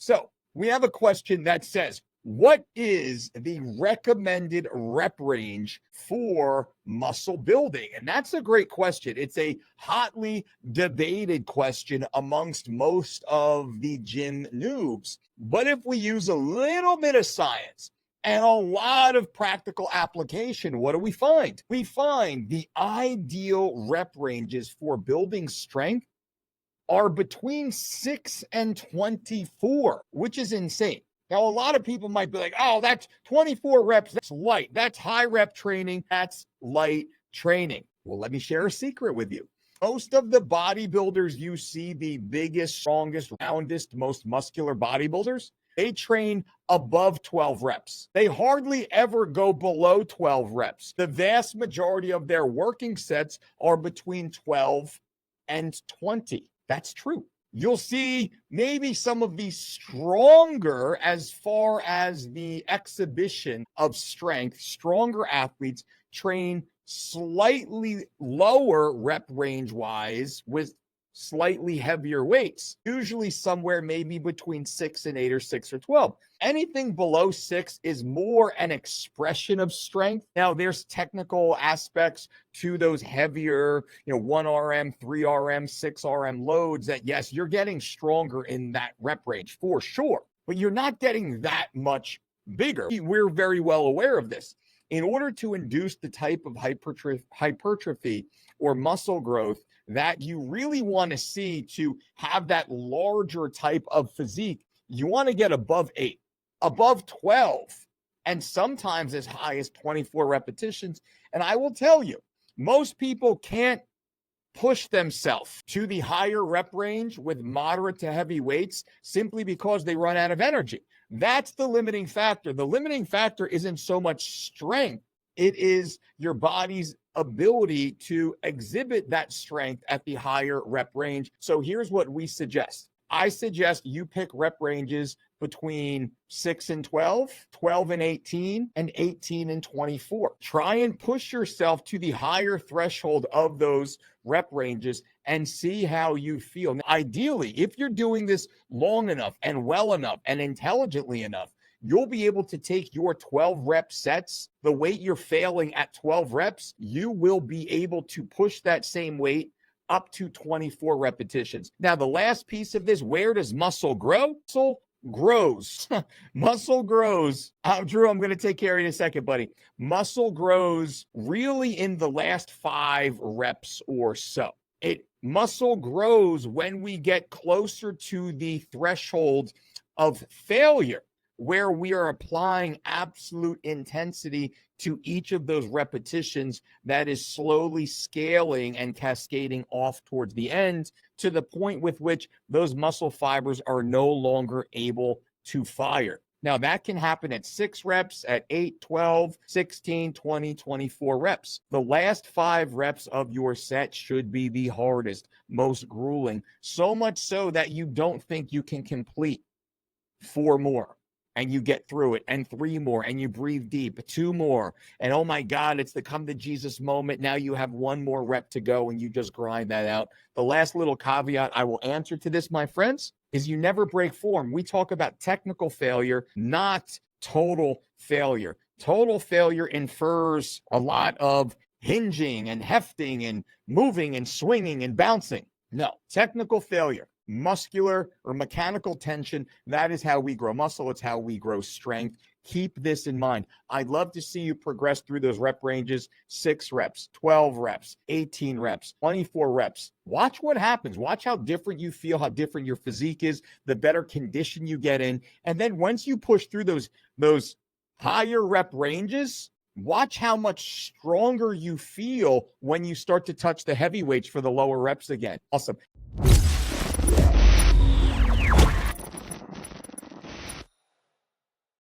So we have a question that says, what is the recommended rep range for muscle building? And that's a great question. It's a hotly debated question amongst most of the gym noobs. But if we use a little bit of science and a lot of practical application, what do we find? We find the ideal rep ranges for building strength are between 6 and 24, which is insane. Now, a lot of people might be like, oh, that's 24 reps. That's light. That's high rep training. That's light training. Well, let me share a secret with you. Most of the bodybuilders you see, the biggest, strongest, roundest, most muscular bodybuilders, they train above 12 reps. They hardly ever go below 12 reps. The vast majority of their working sets are between 12 and 20. That's true. You'll see maybe some of the stronger, as far as the exhibition of strength, stronger athletes train slightly lower rep range wise with slightly heavier weights, usually somewhere maybe between 6 and 8 or 6 or 12. Anything below 6 is more an expression of strength. Now, there's technical aspects to those heavier, 1RM, 3RM, 6RM loads that, yes, you're getting stronger in that rep range for sure, but you're not getting that much bigger. We're very well aware of this. In order to induce the type of hypertrophy or muscle growth that you really want to see to have that larger type of physique, you want to get above 8, above 12, and sometimes as high as 24 repetitions. And I will tell you, most people can't push themselves to the higher rep range with moderate to heavy weights simply because they run out of energy. That's the limiting factor. The limiting factor isn't so much strength. It is your body's ability to exhibit that strength at the higher rep range. So here's what we suggest. I suggest you pick rep ranges between 6 and 12, 12 and 18, and 18 and 24. Try and push yourself to the higher threshold of those rep ranges and see how you feel. Now, ideally, if you're doing this long enough and well enough and intelligently enough, you'll be able to take your 12 rep sets, the weight you're failing at 12 reps, you will be able to push that same weight up to 24 repetitions. Now, the last piece of this, where does muscle grow? Muscle grows. Muscle grows. Drew, I'm going to take care of you in a second, buddy. Muscle grows really in the last 5 reps or so. Muscle grows when we get closer to the threshold of failure, where we are applying absolute intensity to each of those repetitions that is slowly scaling and cascading off towards the end to the point with which those muscle fibers are no longer able to fire. Now, that can happen at 6 reps, at 8, 12, 16, 20, 24 reps. The last 5 reps of your set should be the hardest, most grueling, so much so that you don't think you can complete 4 more. And you get through it, and 3 more, and you breathe deep, 2 more, and oh my God, it's the come to Jesus moment. Now you have 1 more rep to go, and you just grind that out. The last little caveat I will answer to this, my friends, is you never break form. We talk about technical failure, not total failure. Total failure infers a lot of hinging and hefting and moving and swinging and bouncing. No, technical failure. Muscular or mechanical tension, that is how we grow muscle. It's how we grow strength. Keep this in mind. I'd love to see you progress through those rep ranges: 6 reps, 12 reps, 18 reps, 24 reps. Watch what happens. Watch how different you feel, how different your physique is, the better condition you get in. And then once you push through those higher rep ranges, watch how much stronger you feel when you start to touch the heavyweights for the lower reps again. Awesome.